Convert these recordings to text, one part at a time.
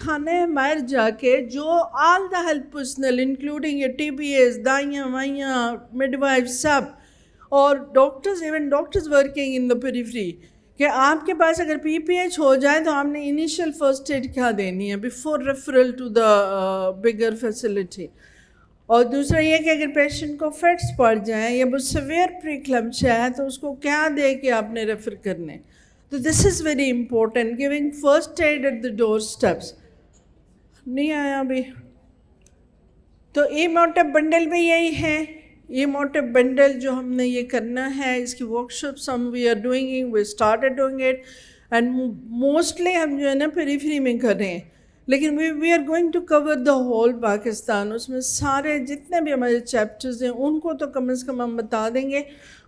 خانہ مائر جا کے جو all the health personnel including یہ ٹی بی ایس دائیاں وائیاں مڈ وائف سب اور doctors even doctors working in the periphery کہ آپ کے پاس اگر پی پی ایچ ہو جائے تو آپ نے انیشیل فرسٹ ایڈ کیا دینی ہے before referral to the bigger facility. اور دوسرا یہ کہ اگر پیشنٹ کو فٹس پڑ جائیں یا بہت سویئر پریکلمپشیا ہے تو اس کو کیا دے کے آپ نے ریفر کرنے. تو this is very important giving first aid at the doorsteps. نہیں آیا ابھی تو ای موٹو بنڈل بھی یہی ہے. یہ موٹو بنڈل جو ہم نے یہ کرنا ہے اس کی ورکشاپس ہم we are doing we started doing it and mostly ہم جو ہے نا پیریفری میں کر رہے ہیں لیکن we are going to cover the whole Pakistan. اس میں سارے جتنے بھی ہمارے چیپٹرز ہیں ان کو تو کم از کم ہم بتا دیں گے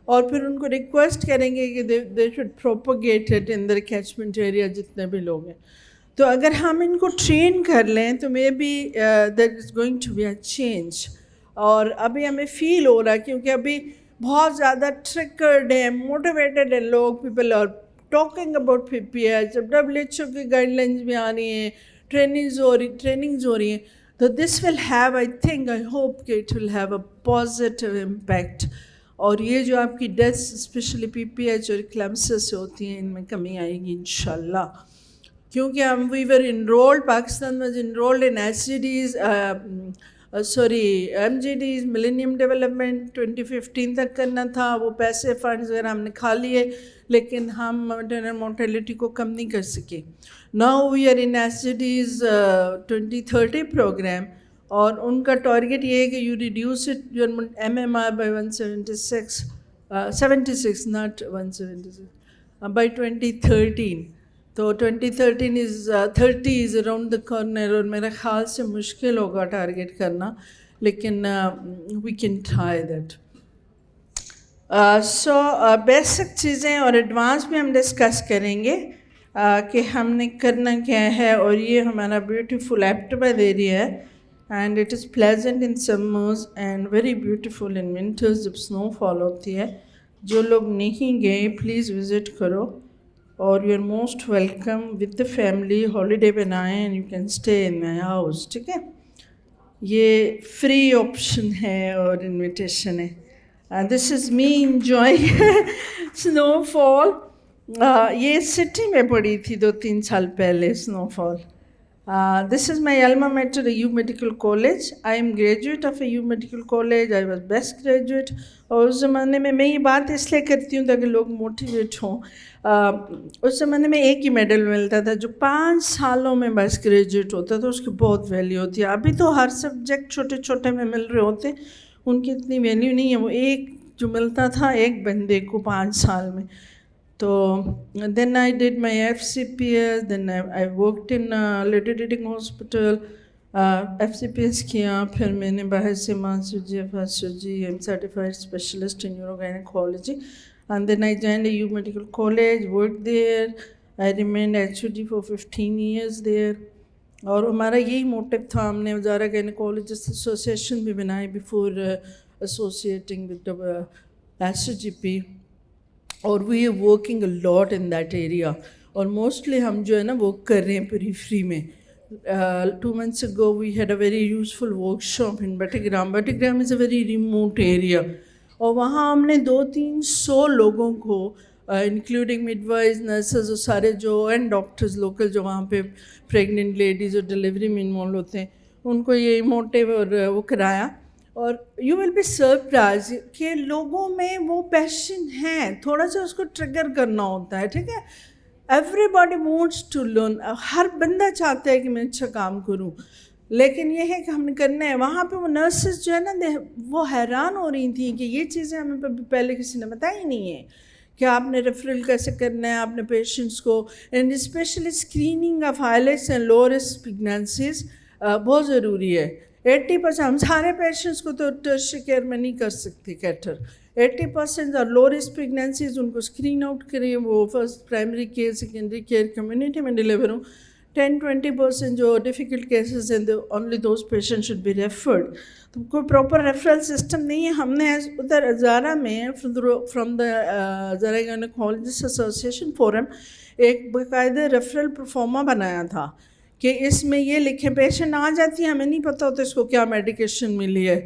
اور پھر ان کو ریکویسٹ کریں گے کہ they should propagate it in their catchment area جتنے بھی لوگ ہیں. تو اگر ہم ان کو ٹرین کر لیں تو maybe there is going to be a change. اور ابھی ہمیں فیل ہو رہا ہے کیونکہ ابھی بہت زیادہ ٹرکرڈ ہیں موٹیویٹڈ ہیں لوگ. People are talking about P P H. اب WHO کی گائیڈ لائنز بھی آ رہی ہیں ٹریننگز ہو رہی ہیں. تو this will have I think I hope کہ it will have a positive impact. اور یہ جو آپ کی deaths especially P P H اور کلیمسس سے ہوتی ہیں ان میں کمی آئے گی انشاءاللہ. کیونکہ ہم we were enrolled Pakistan was enrolled in SGDs MGDs millennium development 2015 تک کرنا تھا. وہ پیسے فنڈز وغیرہ ہم نے کھا لیے لیکن ہم میٹرنل مورٹیلٹی کو کم نہیں کر سکے. Now we are in SGDs 2030 programme اور ان کا ٹارگیٹ یہ ہے کہ you reduce it your MMR by 176 76 not 176 by 2013. تو 2013 30 از اراؤنڈ دا کارنر اور میرا خیال سے مشکل ہوگا ٹارگیٹ کرنا لیکن we can try that. So basic چیزیں اور ایڈوانس بھی ہم ڈسکس کریں گے کہ ہم نے کرنا کیا ہے. اور یہ ہمارا بیوٹیفل ایپٹباد ایریا ہے and it is pleasant in summers and very beautiful in winters جب سنو فال ہوتی ہے. جو لوگ نہیں گئے پلیز وزٹ کرو اور you are most welcome with the family. Holiday پہ نہ آئیں and you can stay in my house. ٹھیک ہے یہ فری آپشن ہے اور انویٹیشن ہے. دس از می انجوائنگ سنو فال. یہ سٹی میں پڑی تھی 2-3 سال پہلے سنو فال. This is my alma mater, AU Medical College. I am graduate of AU Medical College. I was best graduate. اور اس زمانے میں یہ بات اس لیے کرتی ہوں تاکہ لوگ موٹیویٹ ہوں. اس زمانے میں ایک ہی میڈل ملتا تھا جو 5 سالوں میں بیسٹ گریجویٹ ہوتا تھا. اس کی بہت ویلیو ہوتی ہے. ابھی تو ہر سبجیکٹ چھوٹے چھوٹے میں مل رہے ہوتے ان کی اتنی ویلیو نہیں ہے. وہ ایک جو ملتا تھا ایک بندے کو 5 سال میں. تو then I did my FCPS, then I worked in Lady Reading Hospital. FCPS کیا پھر میں نے باہر master ji I'm certified specialist in urogynecology and then I joined AU Medical College, worked there. I remained HOD for 15 years there. اور ہمارا یہی motive تھا. ہم نے وزارہ گائنیکولوجسٹ ایسوسیشن بھی بنائی before associating with the SGP. اور we are working a lot in that area اور موسٹلی ہم جو ہے نا ورک کر رہے ہیں پیریفری میں. 2 months ago we had a very useful workshop in Battigram. Battigram is a very remote area اور وہاں ہم نے 200-300 لوگوں کو انکلوڈنگ مڈ وائز نرسز اور سارے جو اینڈ ڈاکٹرز لوکل جو وہاں پہ پریگننٹ لیڈیز اور ڈلیوری میں انوالو ہوتے ہیں ان کو یہ موٹیو اور وہ کرایا. اور یو ول بی سرپرائز کہ لوگوں میں وہ پیشن ہیں. تھوڑا سا اس کو ٹریگر کرنا ہوتا ہے. ٹھیک ہے everybody wants to learn. ہر بندہ چاہتا ہے کہ میں اچھا کام کروں لیکن یہ ہے کہ ہم نے کرنا ہے. وہاں پہ وہ نرسز جو ہے نا وہ حیران ہو رہی تھیں کہ یہ چیزیں ہمیں پہلے کسی نے بتائی نہیں ہے کہ آپ نے ریفرل کیسے کرنا ہے آپ نے پیشنٹس کو. And especially screening of highlights and low risk pregnancies بہت ضروری ہے. 80% ہم سارے پیشنٹس کو تو ٹرشری کیئر میں نہیں کر سکتے کیٹر. 80% اور لو رسک پریگنینسیز ان کو اسکرین آؤٹ کریں. وہ first primary care secondary care community میں ڈلیور ہوں. 10-20% جو ڈیفیکلٹ کیسز ہیں only those patient should be referred. تو کوئی پراپر ریفرل سسٹم نہیں ہے. ہم نے ادھر ہزارہ میں from the Hazara gynaecologist association forum ایک باقاعدہ ریفرل پرفارما بنایا تھا کہ اس میں یہ لکھیں. پیشنٹ آ جاتی ہے, ہمیں نہیں پتہ ہوتا اس کو کیا میڈیکیشن ملی ہے,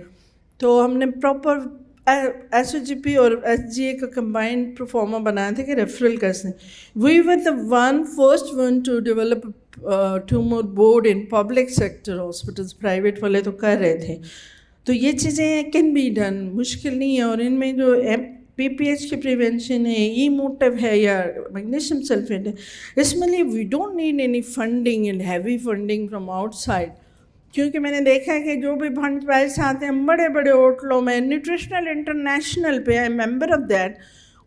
تو ہم نے پراپر ایس او جی پی اور ایس جی اے کا کمبائنڈ پرفارما بنایا تھا کہ ریفرل کیسے. We were the first one to develop tumour board in public sector hospitals. Private والے تو کر رہے تھے. تو یہ چیزیں کین بی ڈن, مشکل نہیں ہے. اور ان میں جو پی پی ایچ کی پریونشن ہے, ای موٹو ہے یا میگنیشیم سلفیٹ ہے, اس میں لیے we don't need any funding and heavy funding from outside. کیونکہ میں نے دیکھا ہے کہ جو بھی فنڈ پیسے آتے ہیں بڑے بڑے ہوٹلوں میں, نیوٹریشنل انٹرنیشنل پہ, I am member of that,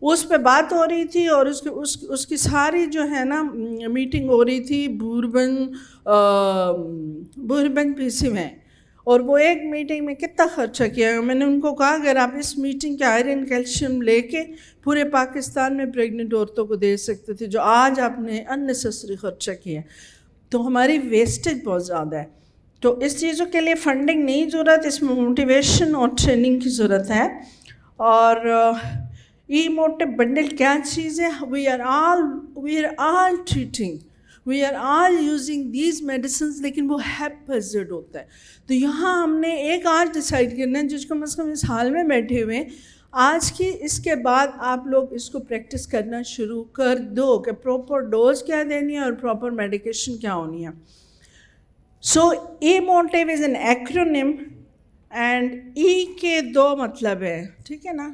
اس پہ بات ہو رہی تھی اور اس کی ساری جو ہے نا میٹنگ ہو رہی تھی بوربن پی سی میں. اور وہ ایک میٹنگ میں کتنا خرچہ کیا ہے. میں نے ان کو کہا اگر آپ اس میٹنگ کے آئرن کیلشیم لے کے پورے پاکستان میں پریگننٹ عورتوں کو دے سکتے تھے, جو آج آپ نے اننیسیسری خرچہ کیا. تو ہماری ویسٹیج بہت زیادہ ہے. تو اس چیزوں کے لیے فنڈنگ نہیں ضرورت, اس میں موٹیویشن اور ٹریننگ کی ضرورت ہے. اور ای موٹو بنڈل کیا چیز ہے؟ We are all treating, we are all using these medicines, لیکن وہ ہیپزڈ ہوتا ہے. تو یہاں ہم نے ایک آج ڈیسائیڈ کرنا ہے, جس کو کم از کم اس حال میں بیٹھے ہوئے آج کی, اس کے بعد آپ لوگ اس کو پریکٹس کرنا شروع کر دو کہ پراپر ڈوز کیا دینی ہے اور پراپر میڈیکیشن کیا ہونی ہے. So E motive is an acronym and E کے دو مطلب ہیں, ٹھیک ہے نا.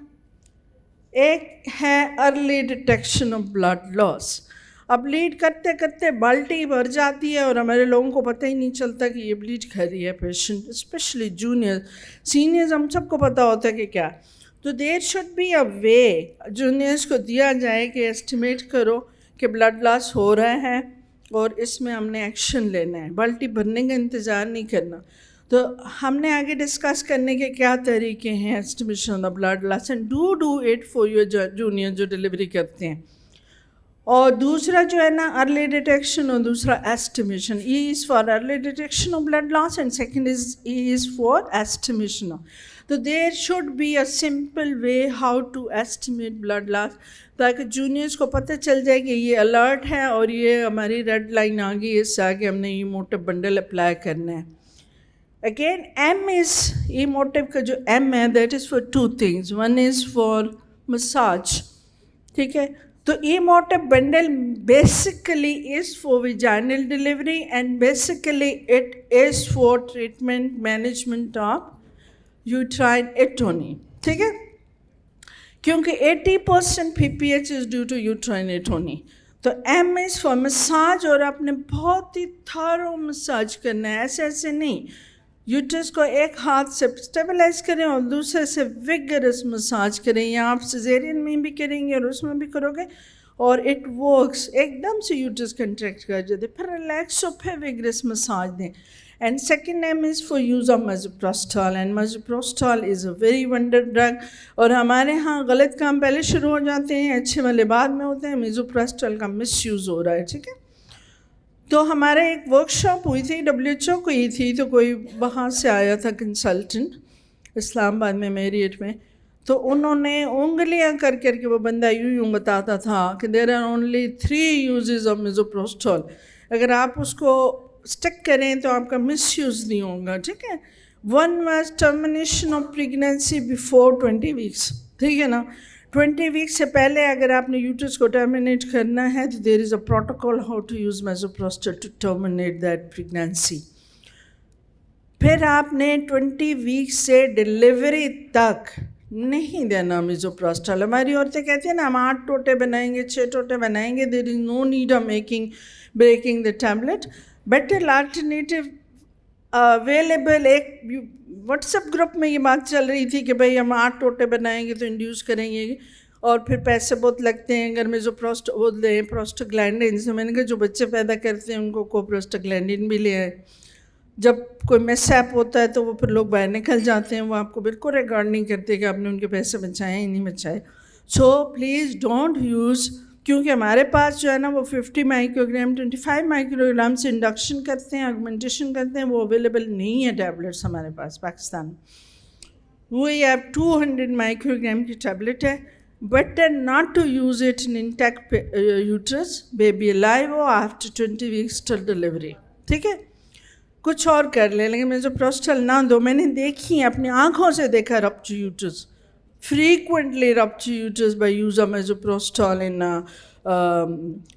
ایک ہے early detection of blood loss. اب بلیڈ کرتے کرتے بالٹی بھر جاتی ہے اور ہمارے لوگوں کو پتہ ہی نہیں چلتا کہ یہ بلیڈ کر رہی ہے پیشنٹ, اسپیشلی جونیئر. سینئرز ہم سب کو پتہ ہوتا ہے کہ کیا. تو there should be a way juniors کو دیا جائے کہ ایسٹیمیٹ کرو کہ بلڈ لاس ہو رہا ہے اور اس میں ہم نے ایکشن لینا ہے, بالٹی بھرنے کا انتظار نہیں کرنا. تو ہم نے آگے ڈسکس کرنے کے کیا طریقے ہیں estimation of blood loss, and do it for your junior جو ڈلیوری کرتے ہیں. اور دوسرا جو ہے نا ارلی ڈیٹیکشن, اور دوسرا estimation. E is for early detection of blood loss and second E is for estimation. تو there should be a simple way how to estimate blood loss, تاکہ جونیئرس کو پتہ چل جائے کہ یہ الرٹ ہے اور یہ ہماری ریڈ لائن آ گئی, اس سے آگے ہم نے ای موٹو بنڈل اپلائی کرنا ہے. Again M is E motive کا جو ایم ہے that is for two things. One is for massage, ٹھیک ہے. تو E motive bundle basically is for vaginal delivery and basically it is for treatment management of uterine atony, ٹھیک ہے. کیونکہ 80% P P H is due to uterine atony. تو M is for massage, اور آپ نے بہت ہی تھارو مساج کرنا ہے, ایسے ایسے نہیں. یوٹرس کو ایک ہاتھ سے اسٹیبلائز کریں اور دوسرے سے وگرس مساج کریں, یا آپ سیزیرین میں بھی کریں گے اور اس میں بھی کرو گے اور اٹ ورکس. ایک دم سے یوٹرس کنٹریکٹ کر جاتے, پھر ریلیکس ہو, پھر وگرس مساج دیں. And second M is for use of misoprostol, and misoprostol is a very wonder drug. اور ہمارے ہاں غلط کام پہلے شروع ہو جاتے ہیں, اچھے والے بعد میں ہوتے ہیں. مزوپروسٹال کا مس یوز ہو رہا ہے, ٹھیک ہے. تو ہمارے ایک ورک شاپ ہوئی تھی, WHO کو ہی تھی, تو کوئی وہاں سے آیا تھا کنسلٹنٹ اسلام آباد میں میریٹ میں. تو انہوں نے انگلیاں کر کے وہ بندہ یوں بتاتا تھا کہ there are only 3 uses of misoprostol. اگر آپ اس کو اسٹک کریں تو آپ کا مس یوز نہیں ہوگا, ٹھیک ہے. 1 was termination of pregnancy before 20 weeks, ٹھیک ہے نا. 20 weeks سے پہلے اگر آپ نے یوٹرس کو ٹرمینیٹ کرنا ہے تو there is a protocol how to use misoprostol to terminate that pregnancy. پھر آپ نے 20 weeks سے ڈلیوری تک نہیں دینا میزوپروسٹال. ہماری عورتیں کہتی ہیں نا ہم 8 ٹوٹے بنائیں گے, 6 ٹوٹے بنائیں گے, there is no need of breaking the tablet. Better alternative available. ایک واٹس ایپ گروپ میں یہ بات چل رہی تھی کہ بھائی ہم 8 ٹوٹے بنائیں گے تو انڈیوس کریں گے اور پھر پیسے بہت لگتے ہیں. اگر وہ لیں پروسٹاگلینڈن سے, میں نے کہا جو بچے پیدا کرتے ہیں ان کو پروسٹاگلینڈن بھی لے آئے. جب کوئی میس ایپ ہوتا ہے تو وہ پھر لوگ باہر نکل جاتے ہیں, وہ آپ کو بالکل ریکارڈ نہیں کرتے کہ آپ نے ان کے پیسے بچائے ہی نہیں بچائے. سو پلیز ڈونٹ یوز, کیونکہ ہمارے پاس جو ہے نا وہ 50 مائکرو گرام 25 مائکرو گرام سے انڈکشن کرتے ہیں, آگمنٹیشن کرتے ہیں, وہ اویلیبل نہیں ہے ٹیبلٹس ہمارے پاس پاکستان میں. وی ہیو 200 مائکرو گرام کی ٹیبلٹ ہے. Better not to use it in intact uterus, baby alive ہو آفٹر 20 weeks till ڈلیوری. ٹھیک ہے, کچھ اور کر لیں لیکن میزوپروسٹال نہ دو. میں نے دیکھی اپنی آنکھوں سے دیکھا rupture uterus, frequently rupture uterus by use of misoprostol in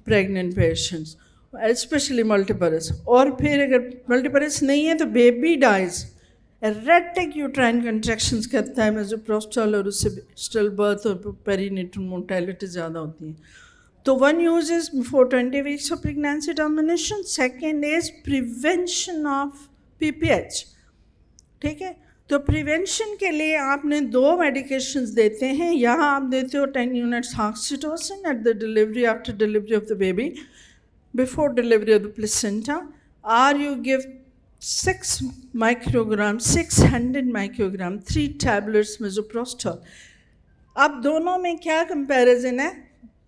pregnant patients, especially multiparous. اور پھر اگر multiparous نہیں ہے تو baby dies. erratic uterine contractions کرتا ہے misoprostol, اور اس سے still birth اور perinatal mortality زیادہ ہوتی ہے. تو one use is before 20 weeks of pregnancy termination. Second is prevention of PPH. ٹھیک ہے, تو پریونشن کے لیے آپ نے 2 میڈیکیشنز دیتے ہیں. یہاں آپ دیتے ہو 10 units oxytocin at the delivery, after delivery of the baby, before delivery of the placenta, اور you give 6 microgram 600 microgram 3 tablets misoprostol. اب دونوں میں کیا کمپیریزن ہے؟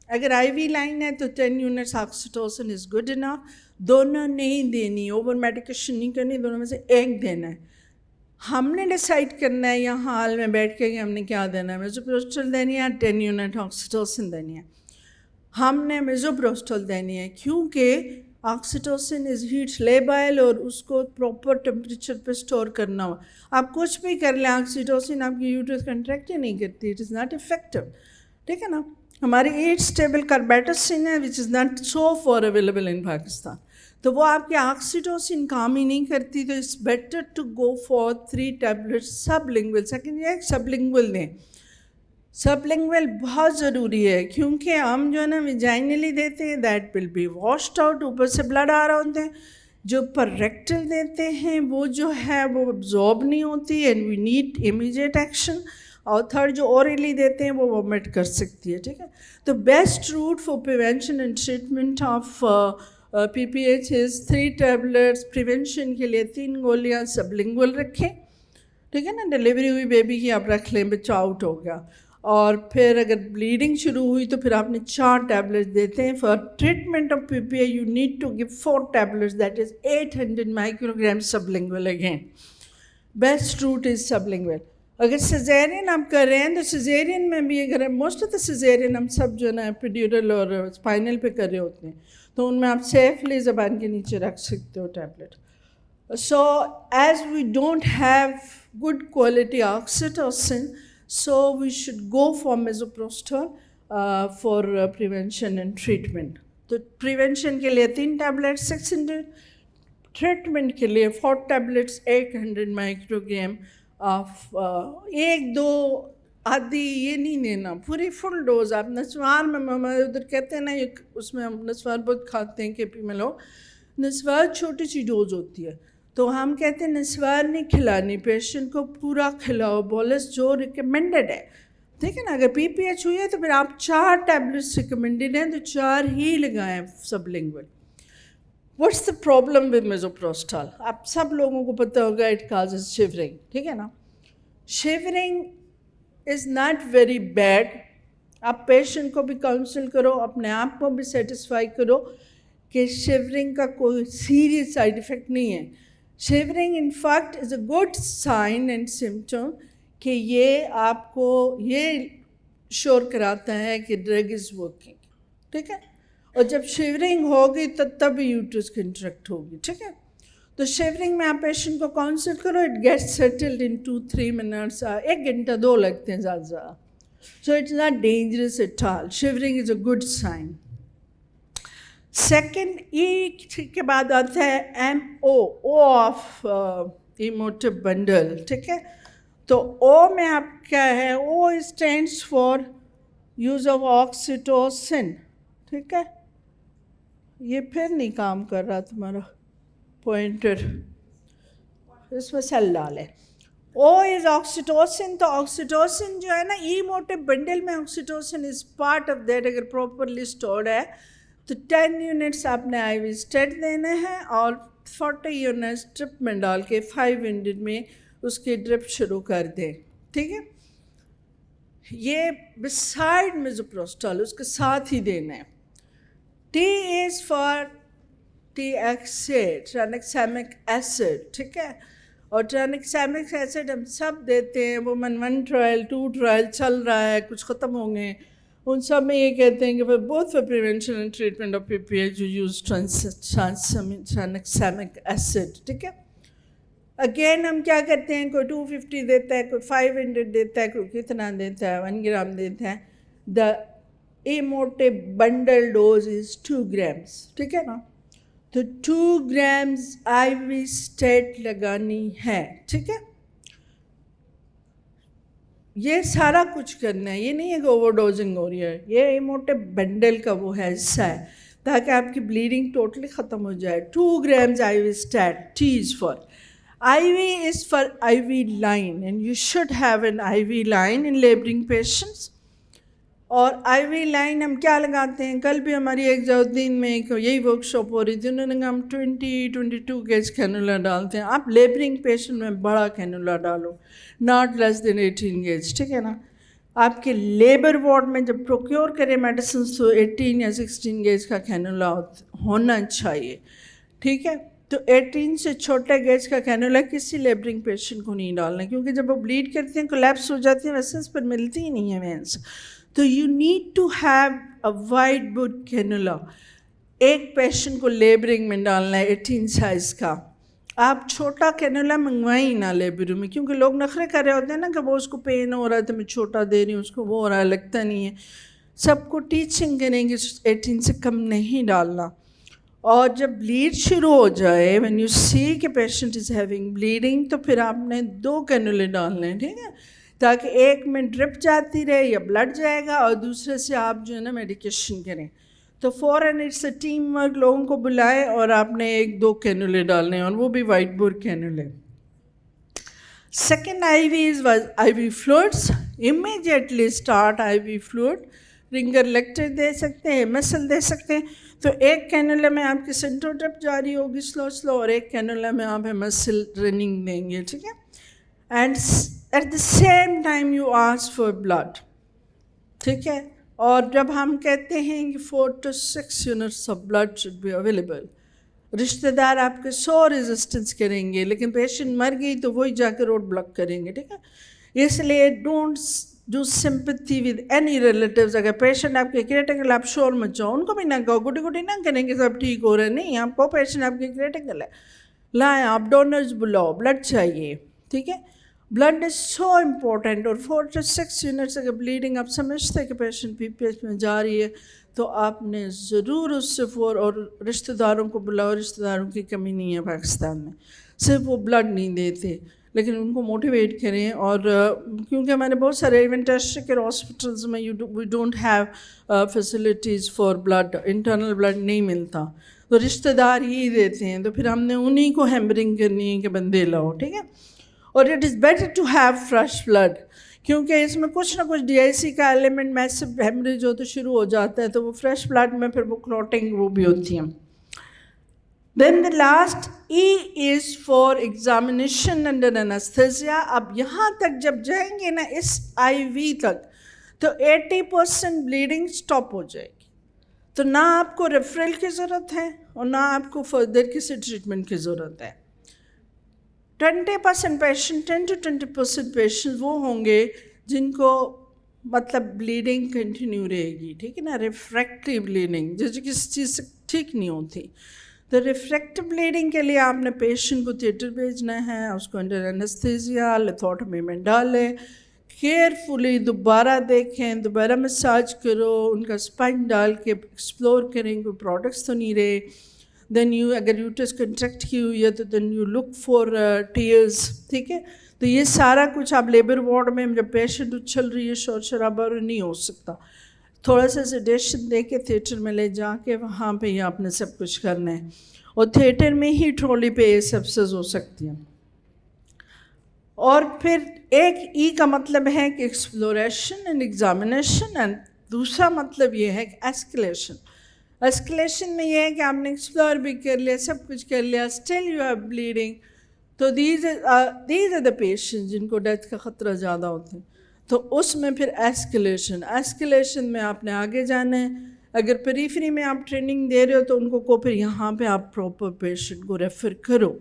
اگر آئی وی لائن ہے تو 10 units oxytocin is good enough. دونوں نہیں دینی, اوور میڈیکیشن نہیں کرنی, دونوں میں سے ایک دینا ہے. ہم نے ڈیسائیڈ کرنا ہے یہاں ہال میں بیٹھ کے کہ ہم نے کیا دینا ہے, میزوپروسٹال دینی ہے, 10 unit آکسیٹوسن دینی ہے. ہم نے میزوپروسٹال دینی ہے کیونکہ آکسیٹوسن از ہیٹ لیبل اور اس کو پراپر ٹمپریچر پہ اسٹور کرنا ہوا. آپ کچھ بھی کر لیں, آکسیٹوسن آپ کی یوٹرس کنٹریکٹ ہی نہیں کرتی, اٹ از ناٹ افیکٹو. ٹھیک ہے نا. ہماری 8 اسٹیبل کاربیٹوسن ہے which is not so far available in Pakistan, تو وہ آپ کی آکسیٹوسن کام ہی نہیں کرتی. تو it's better to go for 3 tablets sublingual. Second یہ سب لنگول دیں. سب لنگول بہت ضروری ہے کیونکہ ہم جو ہے نا ویجائنلی دیتے ہیں that will be washed out, اوپر سے بلڈ آ رہا ہوتے ہیں. جو پر ریکٹل دیتے ہیں وہ جو ہے وہ ابزارب نہیں ہوتی and we need immediate action. اور تھرڈ جو اورلی دیتے ہیں وہ وومٹ کر سکتی ہے. ٹھیک ہے, تو best route for prevention and treatment of P P H is 3 tablets. Prevention کے لیے 3 گولیاں سب لنگول رکھیں. ٹھیک ہے نا, ڈلیوری ہوئی بیبی کی آپ رکھ لیں, بچہ آؤٹ ہو گیا. اور پھر اگر بلیڈنگ شروع ہوئی تو پھر آپ نے 4 tablets دیتے ہیں. For treatment of P P A you need to give 4 tablets, that is 800 microgram سب لنگول. Again best route is sublingual. اگر سیزیرین آپ کر رہے ہیں تو سیزیرین میں بھی اگر موسٹ آف دا سیزیرین ہم سب جو ہے نا ایپیڈیورل اور اسپائنل پہ کر رہے ہوتے ہیں تو ان میں آپ سیفلی زبان کے نیچے رکھ سکتے ہو tablet. So as we don't have good quality oxytocin, so we should go for misoprostol for prevention and treatment. تو پریونشن کے لیے 3 tablets 600, ٹریٹمنٹ کے لیے 4 tablets 800 microgram آف 1-2 آدھی یہ نہیں دینا, پوری فل ڈوز. آپ نسوار میں ادھر کہتے ہیں نا, اس میں ہم نسوار بہت کھاتے ہیں کے پی میں لوگ, نسوار چھوٹی سی ڈوز ہوتی ہے تو ہم کہتے ہیں نسوار نہیں کھلانی, پیشنٹ کو پورا کھلاؤ, بولس جو ریکمینڈڈ ہے. ٹھیک ہے نا, اگر پی پی ایچ ہوئی ہے تو پھر آپ 4 tablets ریکمینڈڈ ہیں تو 4 ہی لگائیں sublingual. What's the problem with misoprostol? آپ سب لوگوں کو پتہ ہوگا اٹ کازز شیورنگ. ٹھیک ہے نا, shivering is not very bad. آپ پیشنٹ کو بھی کاؤنسل کرو, اپنے آپ کو بھی سیٹسفائی کرو کہ شیورنگ کا کوئی سیریس سائڈ افیکٹ نہیں ہے. Shivering in fact is a good sign and symptom کہ یہ آپ کو یہ شور کراتا ہے کہ ڈرگ از ورکنگ. ٹھیک ہے, اور جب شیورنگ ہوگی تب یوٹرس کنٹریکٹ ہوگی. ٹھیک ہے, تو شیورنگ میں آپ پیشنٹ کو کاؤنسل کرو, it get settled in 2-3 minutes, 1 گھنٹہ 2 لگتے ہیں زیادہ زیادہ. So it's not dangerous at all. Shivering is a good sign. Second E کے بعد آتا ہے M O of E motive bundle. ٹھیک ہے, تو او میں آپ کیا ہے, O stands for use of oxytocin. ٹھیک ہے, یہ پھر نہیں کام کر رہا تمہارا پوائنٹر, اس میں سیل ڈالے. او از آکسیٹوسن. تو آکسیٹوسن جو ہے نا ای موٹو بنڈل میں oxytocin is part of that. اگر پراپرلی اسٹورڈ ہے تو 10 units آپ نے آئی وی اسٹیٹ دینے ہیں اور 40 units ڈرپ میں ڈال کے 500 میں اس کی ڈرپ شروع کر دیں. ٹھیک ہے, یہ بسائڈ میزوپروسٹال اس کے ساتھ ہی دینا ہے. T is for tranexamic acid. ٹھیک ہے, اور ٹرانکسامک ایسڈ ہم سب دیتے ہیں. وومن 1 ٹرائل 2 ٹرائل چل رہا ہے, کچھ ختم ہوں گے, ان سب میں یہ کہتے ہیں کہ both for prevention and treatment of PPH you use tranexamic acid. ٹھیک ہے. اگین ہم کیا کرتے ہیں, کوئی 250 دیتا ہے, کوئی 500 دیتا ہے, کوئی کتنا دیتا ہے, 1 گرام دیتا ہے. دا ایموٹے بنڈل ڈوز از 2 grams. ٹھیک ہے نا. تو 2 grams آئی وی اسٹیٹ لگانی ہے. ٹھیک ہے. یہ سارا کچھ کرنا ہے, یہ نہیں ہے کہ اوور ڈوزنگ ہو رہی ہے. یہ ایموٹے بنڈل کا وہ ہے حصہ ہے تاکہ آپ کی بلیڈنگ ٹوٹلی ختم ہو جائے. 2 grams I V stat. T is for IV is for IV line and you should have an IV line in laboring patients. اور IV line ہم کیا لگاتے ہیں, کل بھی ہماری ایک جودین میں ایک یہی ورک شاپ ہو رہی تھی, انہوں نے کہا ہم 22 گیج کینولا ڈالتے ہیں. آپ لیبرنگ پیشنٹ میں بڑا کینولا ڈالو, ناٹ لیس دین 18 گیج. ٹھیک ہے نا. آپ کے لیبر وارڈ میں جب پروکیور کریں میڈیسنس تو 18 یا 16 گیج کا کینولا ہونا چاہیے. ٹھیک ہے. تو 18 سے چھوٹے گیج کا کینولا کسی لیبرنگ پیشنٹ کو نہیں ڈالنا, کیونکہ جب وہ بلیڈ کرتے ہیں کولیپس ہو جاتی ہیں, ویسنس پر ملتی ہی نہیں ہے وینس. تو you need to have a wide bore cannula. ایک پیشنٹ کو لیبرنگ میں ڈالنا ہے 18 سائز کا. آپ چھوٹا کینولا منگوائیں نہ لیبر میں, کیونکہ لوگ نخرے کر رہے ہوتے ہیں نا کہ وہ اس کو پین ہو رہا ہے تو میں چھوٹا دے رہی ہوں, اس کو وہ ہو رہا ہے لگتا نہیں ہے. سب کو ٹیچنگ کریں گے 18 سے کم نہیں ڈالنا. اور جب بلیڈ شروع ہو جائے, when you see کہ پیشنٹ از ہیونگ بلیڈنگ, تو پھر آپ نے 2 کینولے ڈالنے ہیں. ٹھیک ہے. تاکہ ایک میں ڈرپ جاتی رہے یا بلڈ جائے گا, اور دوسرے سے آپ جو ہے نا میڈیکیشن کریں. تو فوراً اٹس اے ٹیم ورک, لوگوں کو بلائے اور آپ نے 1-2 کینولے ڈالنے ہیں, اور وہ بھی wide bore cannulae. Second IV is IV fluids. Immediately start IV fluid. Ringer lactate دے سکتے ہیں, مسل دے سکتے ہیں. تو ایک کینولا میں آپ کی سینٹرو ڈرپ جاری ہوگی سلو, اور ایک کینولا میں آپ مسل رننگ دیں گے. ٹھیک ہے. And at the same time you ask for blood. ٹھیک ہے. اور جب ہم کہتے ہیں کہ 4 to 6 units of blood should be available, رشتہ دار آپ کے 100 ریزسٹنس کریں گے, لیکن پیشنٹ مر گئی تو وہی جا کے روڈ بلاک کریں گے. ٹھیک ہے. اس لیے don't do sympathy with any relatives. اگر پیشنٹ آپ کے کریٹیکل, آپ شور مچاؤ, ان کو بھی نہ کہو, گڈی گڈی نہ کریں کہ سب ٹھیک ہو رہے ہیں. نہیں, آپ کو پیشنٹ آپ کے کریٹیکل ہے, لائیں آپ ڈونرز بلاؤ, بلڈ چاہیے. ٹھیک ہے. Blood is so important. اور 4 to 6 units اگر بلیڈنگ آپ سمجھتے ہیں کہ پیشنٹ PPH میں جا رہی ہے, تو آپ نے ضرور اس سے اور رشتہ داروں کو بلاؤ. رشتہ داروں کی کمی نہیں ہے پاکستان میں, صرف وہ بلڈ نہیں دیتے, لیکن ان کو موٹیویٹ کریں. اور کیونکہ ہمارے بہت سارے ایون ٹیسٹ کے ہاسپٹلز میں we don't have facilities for blood, internal blood نہیں ملتا, تو رشتہ دار ہی دیتے ہیں. تو پھر ہم نے انہیں کو ہیمرنگ کرنی ہے کہ بندے لاؤ. ٹھیک ہے. اور it is better to have fresh blood, کیونکہ اس میں کچھ نہ کچھ DIC کا ایلیمنٹ میسو ہیمریج ہو تو شروع ہو جاتا ہے, تو وہ فریش بلڈ میں پھر وہ کلوٹنگ وہ بھی ہوتی ہیں. Then the last E is for examination under anesthesia. اب یہاں تک جب جائیں گے نا اس IV تک, تو 80% بلیڈنگ سٹاپ ہو جائے گی. تو نہ آپ کو ریفرل کی ضرورت ہے اور نہ آپ کو فردر کسی ٹریٹمنٹ کی ضرورت ہے. 10% to 20% پیشنٹ وہ ہوں گے جن کو مطلب بلیڈنگ کنٹینیو رہے گی. ٹھیک ہے نا. ریفریکٹری بلیڈنگ جو کسی چیز سے ٹھیک نہیں ہوتی. تو ریفریکٹیو بلیڈنگ کے لیے آپ نے پیشنٹ کو تھیٹر بھیجنا ہے, اس کو انڈر اینستھیزیا لیتھوٹمی میں ڈالیں, کیئرفلی دوبارہ دیکھیں, دوبارہ مساج کرو, ان کا اسپائن ڈال کے ایکسپلور کریں کوئی پروڈکٹس تو نہیں رہے. دین یو اگر یوٹرس کنٹریکٹ کی ہوئی ہے تو then you look for tears. ٹھیک ہے. تو یہ سارا کچھ آپ لیبر وارڈ میں جب پیشنٹ اچھل رہی ہے شور شرابہ نہیں ہو سکتا, تھوڑا سا سیڈیشن دے کے تھیٹر میں لے جا کے وہاں پہ ہی آپ نے سب کچھ کرنا ہے. اور تھیٹر میں ہی ٹرالی پہ یہ سبسز ہو سکتی ہیں. اور پھر ایک E کا مطلب ہے کہ ایکسپلوریشن اینڈ ایگزامینیشن, اینڈ دوسرا مطلب یہ ہے کہ ایسکلیشن. ایسکلیشن میں یہ ہے کہ آپ نے ایکسپلور بھی کر لیا, سب کچھ کر لیا, اسٹل یو ہیو بلیڈنگ. تو دیز آر دا پیشنٹ جن کو ڈیتھ کا خطرہ زیادہ ہوتا ہے. تو اس میں پھر ایسکلیشن میں آپ نے آگے جانا ہے. اگر پریفری میں آپ ٹریننگ دے رہے ہو تو ان کو پھر یہاں پہ آپ پراپر پیشنٹ کو ریفر کرو,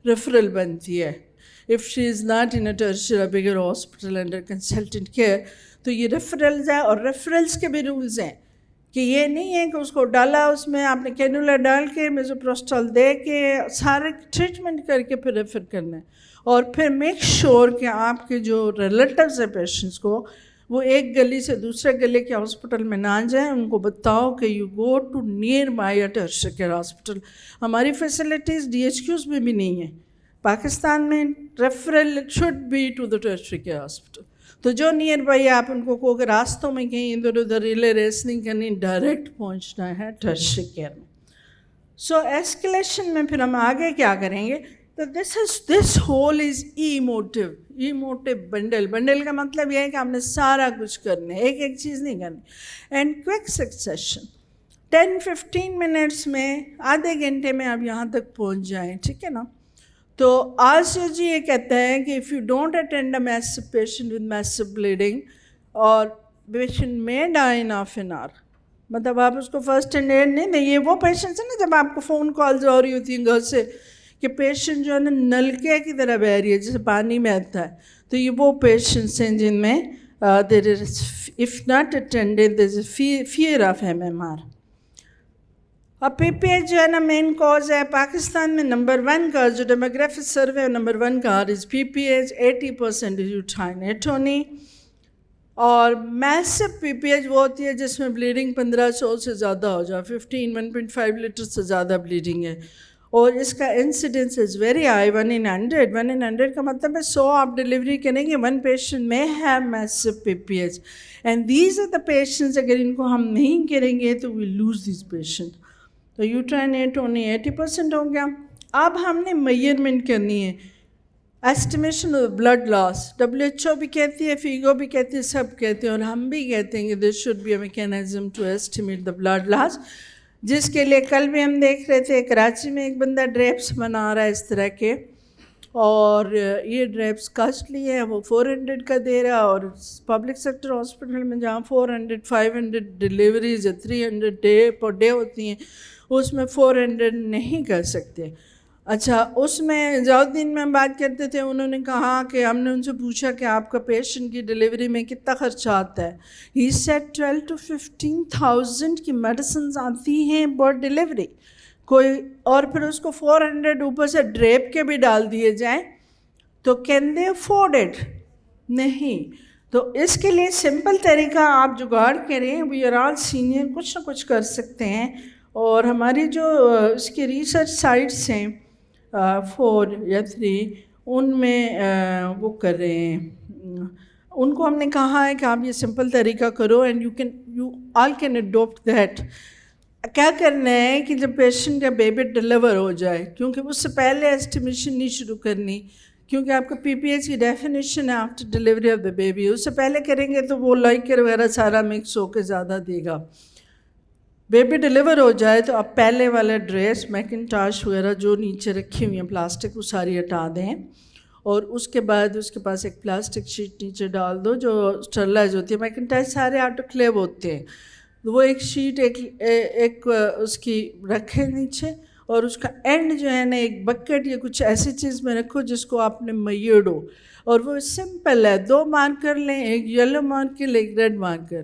ریفرل بنتی ہے. If she is not in a tertiary or bigger hospital under consultant care, تو یہ ریفرلز ہے، اور ریفرلز کے بھی رولز ہیں کہ یہ نہیں ہے کہ اس کو ڈالا، اس میں آپ نے کینولا ڈال کے میزوپروسٹال دے کے سارے ٹریٹمنٹ کر کے پھر ریفر کرنا ہے. اور پھر میک شور کہ آپ کے جو ریلیٹیوز ہیں پیشنٹس کو، وہ ایک گلی سے دوسرے گلے کے ہاسپٹل میں نہ جائیں. ان کو بتاؤ کہ you go to nearby tertiary care hospital. ہماری فیسلٹیز DHQs میں بھی نہیں ہیں پاکستان میں. Referral should be to the tertiary care hospital. تو جو نیئر بائی آپ ان کو کہو کہ راستوں میں کہیں ادھر ادھر ریلے ریس نہیں کرنی، ڈائریکٹ پہنچنا ہے ٹرشری کیئر میں. سو ایسکلیشن میں پھر ہم آگے کیا کریں گے؟ تو this whole is emotive bundle. Bundle کا مطلب یہ ہے کہ آپ نے سارا کچھ کرنا ہے، ایک ایک چیز نہیں کرنی. اینڈ کوئک سکسیشن 10-15 منٹس میں، آدھے گھنٹے میں آپ یہاں تک پہنچ جائیں. ٹھیک ہے نا؟ تو آسیو جی یہ کہتا ہے کہ if you don't attend a massive patient with massive bleeding اور پیشنٹ میں die in half an hour, مطلب آپ اس کو فرسٹ ایڈ نہیں دیں. یہ وہ پیشنٹس ہیں نا جب آپ کو فون کالز ہو رہی ہوتی ہیں گھر سے کہ پیشنٹ جو ہے نا نلکے کی طرح بہہ رہی ہے جیسے پانی بہتا ہے، تو یہ وہ پیشنٹس ہیں جن میں there is if not attended there is fear of MMR. اب PPH جو ہے نا مین کاز ہے پاکستان میں. نمبر 1 کا جو ڈیموگرافک سروے نمبر 1 کا از PPH. 80% از یوٹرائن ایٹونی. اور میسو PPH وہ ہوتی ہے جس میں بلیڈنگ 1500 سے زیادہ ہو جائے، 1.5 لیٹر سے زیادہ بلیڈنگ ہے. اور اس کا incidence is very high, 1 in 100. 1 in 100 کا مطلب ہے 100 آپ ڈلیوری کریں گے، 1 پیشنٹ میں have massive PPH. And these are the patients, اگر ان کو ہم نہیں کریں گے تو وی لوز دیز پیشنٹ. تو یوٹرائن ایٹونی 80% ہو گیا. اب ہم نے میئرمنٹ کرنی ہے، estimation of blood loss. WHO بھی کہتی ہے، فیگو بھی کہتی ہے، سب کہتے ہیں، اور ہم بھی کہتے ہیں کہ there should be a mechanism to estimate the blood loss, جس کے لیے کل بھی ہم دیکھ رہے تھے کراچی میں ایک بندہ ڈریپس بنا رہا ہے اس طرح کے، اور یہ ڈریپس کاسٹلی ہے، وہ 400 کا دے رہا، اور پبلک سیکٹر ہاسپٹل میں جہاں 400-500 ڈلیوریز یا 300 پر ڈے ہوتی ہیں، اس میں 400 نہیں کر سکتے. اچھا، اس میں ضیاءالدین میں ہم بات کرتے تھے، انہوں نے کہا کہ ہم نے ان سے پوچھا کہ آپ کا پیشنٹ کی ڈلیوری میں کتنا خرچہ آتا ہے. ہی سیڈ 12,000 to 15,000 کی میڈیسنز آتی ہیں پر ڈلیوری کوئی، اور پھر اس کو 400 اوپر سے ڈریپ کے بھی ڈال دیے جائیں تو کین دے افورڈ اٹ؟ نہیں. تو اس کے لیے سمپل طریقہ آپ جگاڑ کریں. وی آر آل سینئر، کچھ نہ کچھ کر سکتے ہیں. اور ہماری جو اس کی ریسرچ سائٹس ہیں 4 یا 3، ان میں وہ کر رہے ہیں، ان کو ہم نے کہا ہے کہ آپ یہ سمپل طریقہ کرو and you all can adapt that. کیا کرنا ہے کہ جب پیشنٹ کا بیبی ڈلیور ہو جائے، کیونکہ اس سے پہلے ایسٹیمیشن نہیں شروع کرنی، کیونکہ آپ کا PPH کی ڈیفینیشن ہے after delivery of the baby. اس سے پہلے کریں گے تو وہ لائکر وغیرہ سارا مکس ہو کے زیادہ دے گا. بیبی ڈلیور ہو جائے تو آپ پہلے والا ڈریس میکنٹاش وغیرہ جو نیچے رکھی ہوئی ہیں پلاسٹک، وہ ساری ہٹا دیں، اور اس کے بعد اس کے پاس ایک پلاسٹک شیٹ نیچے ڈال دو جو اسٹرلائز ہوتی ہے. میکنٹاش سارے آٹو کلیو ہوتے ہیں، وہ ایک شیٹ ایک اس کی رکھے نیچے، اور اس کا اینڈ جو ہے نا ایک بکٹ یا کچھ ایسی چیز میں رکھو جس کو آپ نے میئرڈ ہو. اور وہ سمپل ہے، 2 مارکر لیں، ایک یلو مارکر ایک ریڈ مارکر.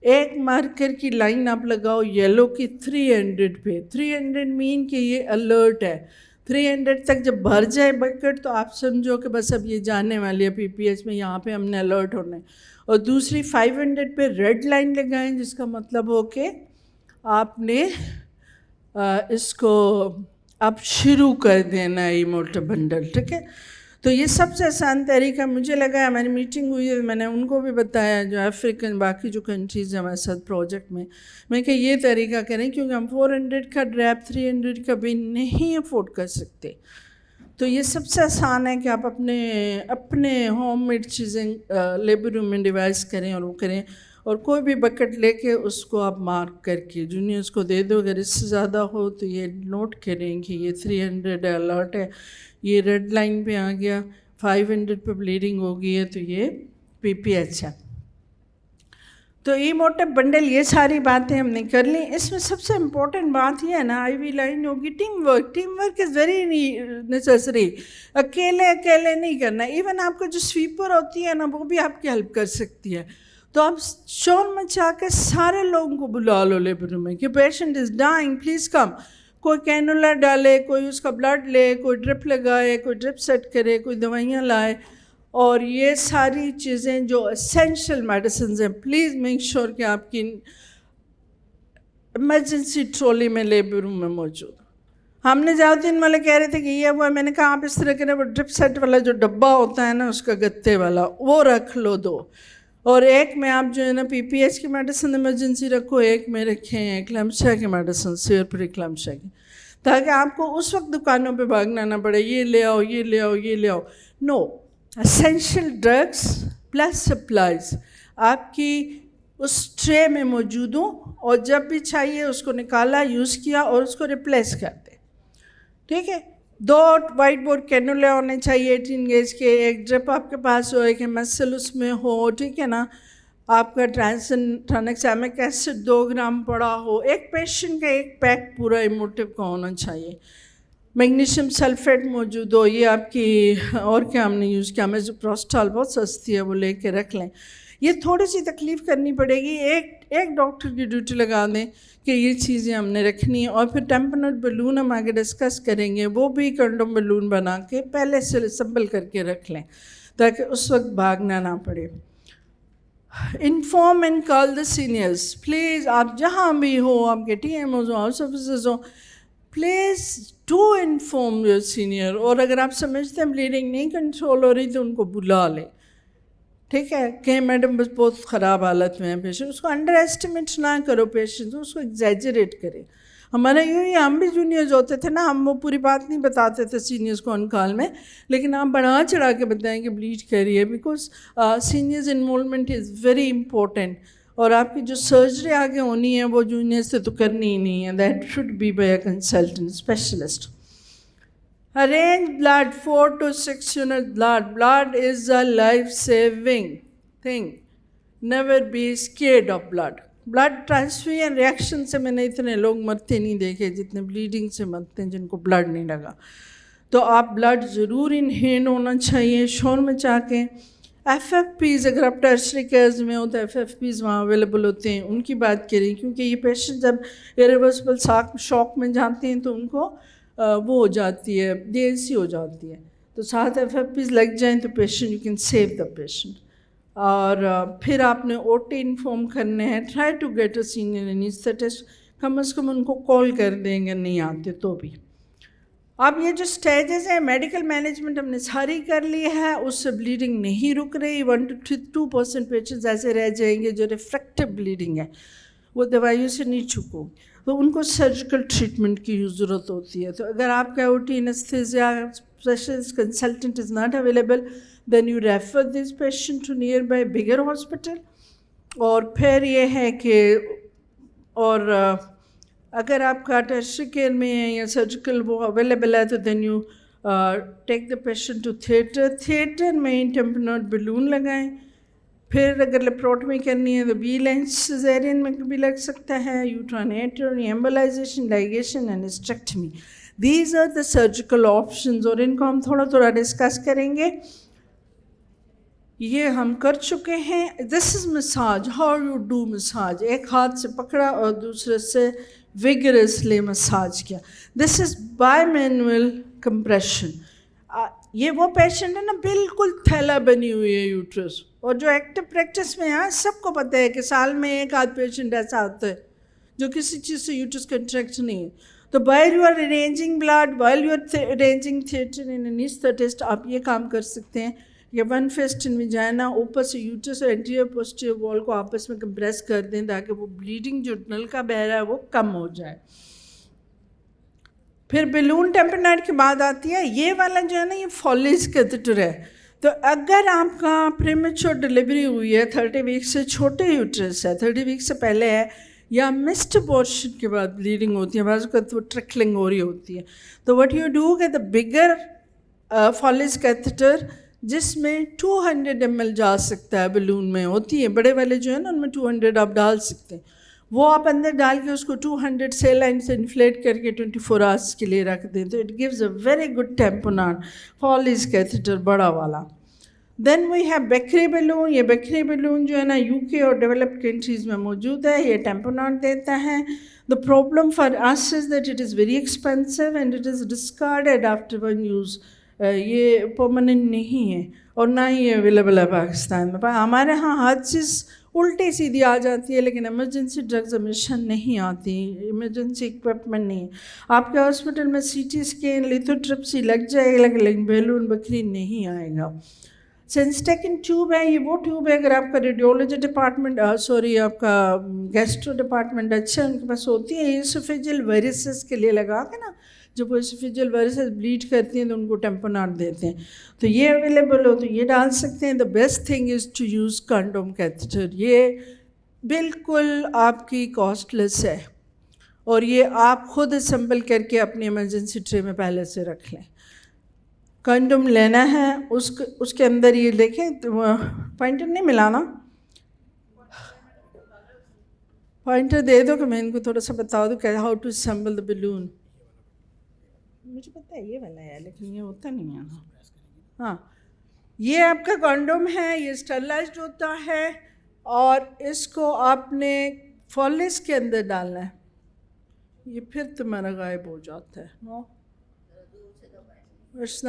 ایک مارکر کی لائن آپ لگاؤ یلو کی 300 پہ. 300 مین کہ یہ الرٹ ہے. 300 تک جب بھر جائے بکٹ تو آپ سمجھو کہ بس اب یہ جانے والی ہے PPH میں، یہاں پہ ہم نے الرٹ ہونا ہے. اور دوسری 500 پہ ریڈ لائن لگائیں، جس کا مطلب ہو کہ آپ نے اس کو اب شروع کر دینا ہے ایموٹیو بنڈل. ٹھیک ہے؟ تو یہ سب سے آسان طریقہ مجھے لگا. ہماری میٹنگ ہوئی ہے، میں نے ان کو بھی بتایا جو افریقن باقی جو کنٹریز ہیں ہمارے ساتھ پروجیکٹ میں کہ یہ طریقہ کریں، کیونکہ ہم 400 کا ڈریپ 300 کا بھی نہیں افورڈ کر سکتے. تو یہ سب سے آسان ہے کہ آپ اپنے ہوم میڈ چیزیں لیبر روم میں ڈیوائس کریں اور وہ کریں، اور کوئی بھی بکٹ لے کے اس کو آپ مارک کر کے جونیئرس کو دے دو. اگر اس سے زیادہ ہو تو یہ نوٹ کریں کہ یہ 300 الرٹ ہے، یہ ریڈ لائن پہ آ گیا، 500 پہ بلیڈنگ ہو گئی ہے تو یہ PPH ہے. تو ایموٹیو بنڈل، یہ ساری باتیں ہم نے کر لیں. اس میں سب سے امپورٹنٹ بات یہ ہے نا، IV لائن ہوگی team work. Team work is very necessary. اکیلے نہیں کرنا. ایون آپ کو جو سویپر ہوتی ہے نا وہ بھی آپ کی ہیلپ کر سکتی ہے. تو آپ شور مچا کے سارے لوگوں کو بلا لو لیبر روم میں کہ patient is dying please come. کوئی کینولا ڈالے, کوئی اس کا بلڈ لے, کوئی ڈرپ لگائے, کوئی ڈرپ سیٹ کرے, کوئی دوائیاں لائے. اور یہ ساری چیزیں جو اسینشیل میڈیسنز ہیں پلیز میک شور کہ آپ کی ایمرجنسی ٹرالی میں لیبر روم میں موجود. ہم نے زیادین والے کہہ رہے تھے کہ یہ وہ, میں نے کہا آپ اس طرح کریں, وہ ڈرپ سیٹ والا جو ڈبہ ہوتا ہے نا اس کا گتے والا وہ رکھ لو 2, اور ایک میں آپ جو ہے نا پی پی ایچ کی میڈیسن ایمرجنسی رکھو, ایک میں رکھیں ایکلمشیا کی میڈیسن, سیور پر ایکلمشیا کی, تاکہ آپ کو اس وقت دکانوں پہ بھاگنا نہ پڑے یہ لے آؤ یہ لے آؤ یہ لے آؤ. نو, اسینشیل ڈرگس پلس سپلائز آپ کی اس ٹرے میں موجود ہوں, اور جب بھی چاہیے اس کو نکالا, یوز کیا اور اس کو ریپلیس کر دیں. ٹھیک ہے. 2 وائٹ بورڈ کینولے ہونے چاہیے 18 گیج کے, ایک ڈرپ آپ کے پاس ہو, ایک مسل اس میں ہو. ٹھیک ہے نا. آپ کا ٹرانسامک ایسڈ 2 گرام پڑا ہو. ایک پیشنٹ کا ایک پیک پورا ایموٹیو کا ہونا چاہیے. میگنیشیم سلفیٹ موجود ہو. یہ آپ کی اور کیا ہم نے یوز کیا, میزوپروسٹال بہت سستی ہے, وہ لے کے رکھ لیں. یہ تھوڑی سی تکلیف کرنی پڑے گی, ایک ڈاکٹر کی ڈیوٹی لگا دیں کہ یہ چیزیں ہم نے رکھنی ہیں. اور پھر ٹیمپونٹ بلون ہم آگے ڈسکس کریں گے, وہ بھی کنڈوم بلون بنا کے پہلے سے اسمبل کر کے رکھ لیں تاکہ اس وقت بھاگنا نہ پڑے. Inform and call the seniors please. آپ جہاں بھی ہو, آپ کے ٹی ایم اوز ہوں, ہاؤس آفیسرز ہوں, please do inform your senior. اور اگر آپ سمجھتے ہیں بلیڈنگ نہیں کنٹرول ہو رہی تو ان کو بلا لیں. ٹھیک ہے کہ میڈم بس بہت خراب حالت میں ہے پیشنٹ, اس کو انڈر ایسٹیمیٹ نہ کرو پیشنٹ, اس کو ایگزیجریٹ کرے. ہمارا یوں ہی, ہم بھی جونیئرز ہوتے تھے نا, ہم وہ پوری بات نہیں بتاتے تھے سینئرز کو ان کال میں, لیکن آپ بڑھا چڑھا کے بتائیں کہ بلیڈ کر رہی ہے, because seniors involvement is very important. اور آپ کی جو سرجری آگے ہونی ہے وہ جونیئر سے تو کرنی ہی نہیں ہے, that should be by a consultant specialist. Arrange blood 4 to 6 units blood. Blood is a life-saving thing. Never be scared of blood. Blood transfusion reaction سے میں نے اتنے لوگ مرتے نہیں دیکھے جتنے bleeding سے مرتے ہیں جن کو blood نہیں لگا. تو آپ blood ضرور انہین ہونا چاہیے شور میں چاہ کے. FFPs اگر آپ ٹرشری کیئرز میں ہو تو FFPs وہاں اویلیبل ہوتے ہیں, ان کی بات کریں, کیونکہ یہ پیشنٹ جب irreversible شوق میں جاتے ہیں تو ان کو وہ ہو جاتی ہے, DNC ہو جاتی ہے. تو ساتھ FFPs لگ جائیں تو patient you can save the patient. اور پھر آپ نے OT انفارم کرنے ہیں. Try to get a senior anaesthetist, کم از کم ان کو کال کر دیں گے نہیں آتے تو بھی. اب یہ جو سٹیجز ہیں میڈیکل مینجمنٹ ہم نے ساری کر لی ہے, اس سے بلیڈنگ نہیں رک رہی. 1 to 2% پیشنٹس ایسے رہ جائیں گے جو ریفریکٹیو بلیڈنگ ہے, وہ دوائیوں سے نہیں چھکو, تو ان کو سرجیکل ٹریٹمنٹ کی ضرورت ہوتی ہے. تو اگر آپ کا OT anaesthesia specialist consultant is not available, then you refer this patient to nearby bigger hospital. اور پھر یہ ہے کہ اور اگر آپ کا ٹرشری کیئر میں ہے یا سرجیکل وہ اویلیبل ہے تو then you take the patient to theatre. Theatre میں ٹیمپونٹ بلون لگائیں. پھر اگر لیپروٹمی کرنی ہے تو بی لینس سیزیرین میں بھی لگ سکتا ہے, uterine artery embolization, ligation and hysterectomy. These are the surgical options, اور ان کو ہم تھوڑا ڈسکس کریں گے. یہ ہم کر چکے ہیں. This is massage, how you do massage. ایک ہاتھ سے پکڑا اور دوسرے سے ویگرسلی مساج کیا. دس از بائی مینول کمپریشن. یہ وہ پیشنٹ ہے نا بالکل تھیلا بنی ہوئی ہے یوٹرس, اور جو ایکٹیو پریکٹس میں ہے سب کو پتہ ہے کہ سال میں ایک آدھ پیشنٹ ایسا آتا ہے جو کسی چیز سے یوٹرس کنٹریکٹ نہیں ہے. تو while you are arranging blood, while you are arranging theatre in anesthetist, آپ یہ کام کر سکتے ہیں کہ ون فسٹ ان ویجائنا اوپر سے یوٹرس اور انٹیریور پوسٹیریور وال کو آپس میں کمپریس کر دیں تاکہ وہ بلیڈنگ جو نلکا بہ رہا ہے وہ کم ہو جائے. پھر بیلون ٹیمپونائٹ کی بات آتی ہے. یہ والا جو ہے نا یہ فالز کیتھیٹر ہے. تو اگر آپ کا پریمیچور ڈلیوری ہوئی ہے 30 ویک سے چھوٹے یوٹرس ہے, 30 ویک سے پہلے ہے, یا مسڈ پورشن کے بعد بلیڈنگ ہوتی ہے, بعض اوقات وہ ٹرکلنگ ہو رہی ہوتی ہے, تو وٹ یو ڈو کہ دا بگر فالز کیتھیٹر جس میں 200 ml جا سکتا ہے بلون میں ہوتی ہے, بڑے والے جو ہے نا ان میں 200 آپ ڈال سکتے ہیں, وہ آپ اندر ڈال کے اس کو 200 سیلائن سے انفلیٹ کر کے 24 hours کے لیے رکھ دیں, تو it gives a very good tamponade Foley's catheter بڑا والا. Then we have Bakri balloon. یہ بیکری بیلون جو ہے نا UK اور ڈیولپڈ کنٹریز میں موجود ہے. یہ ٹیمپوناٹ دیتا ہے. The problem for us is that it is very expensive and it is discarded after one use. یہ پرماننٹ نہیں ہے اور نہ ہی اویلیبل ہے پاکستان میں. ہمارے ہاں ہر چیز الٹی سیدھی آ جاتی ہے لیکن ایمرجنسی ڈرگز ہمیشہ نہیں آتی. ایمرجنسی اکوپمنٹ نہیں ہے. آپ کے ہاسپٹل میں CT اسکین لیتھوٹرپسی لگ جائے گا لیکن بیلون بکری نہیں آئے گا. سینسٹیکن ٹیوب ہے. یہ وہ ٹیوب ہے اگر آپ کا ریڈیولوجی ڈپارٹمنٹ آپ کا گیسٹرو ڈپارٹمنٹ اچھا ان کے پاس ہوتی ہے. ایسوفیجل وائرسز کے لیے لگا کے نا جب وہ ایسوفیجل وائرسز بلیڈ کرتی ہیں تو ان کو ٹیمپوناٹ دیتے ہیں. تو یہ اویلیبل ہو تو یہ ڈال سکتے ہیں. The best thing is to use condom catheter. یہ بالکل آپ کی کاسٹ لیس ہے اور یہ آپ خود اسمبل کر کے اپنی ایمرجنسی ٹرے میں پہلے سے رکھ لیں. کنڈوم لینا ہے اس کے اندر یہ دیکھیں پوائنٹر نہیں ملانا. پوائنٹر دے دو کہ میں ان کو تھوڑا سا بتا دوں کہ how to assemble the balloon. مجھے پتہ ہے یہ والا ہے لیکن یہ ہوتا نہیں ہے. ہاں یہ آپ کا کنڈوم ہے. یہ اسٹرلائزڈ ہوتا ہے اور اس کو آپ نے فالس کے اندر ڈالنا ہے. یہ پھر تمہارا غائب ہو جاتا ہے.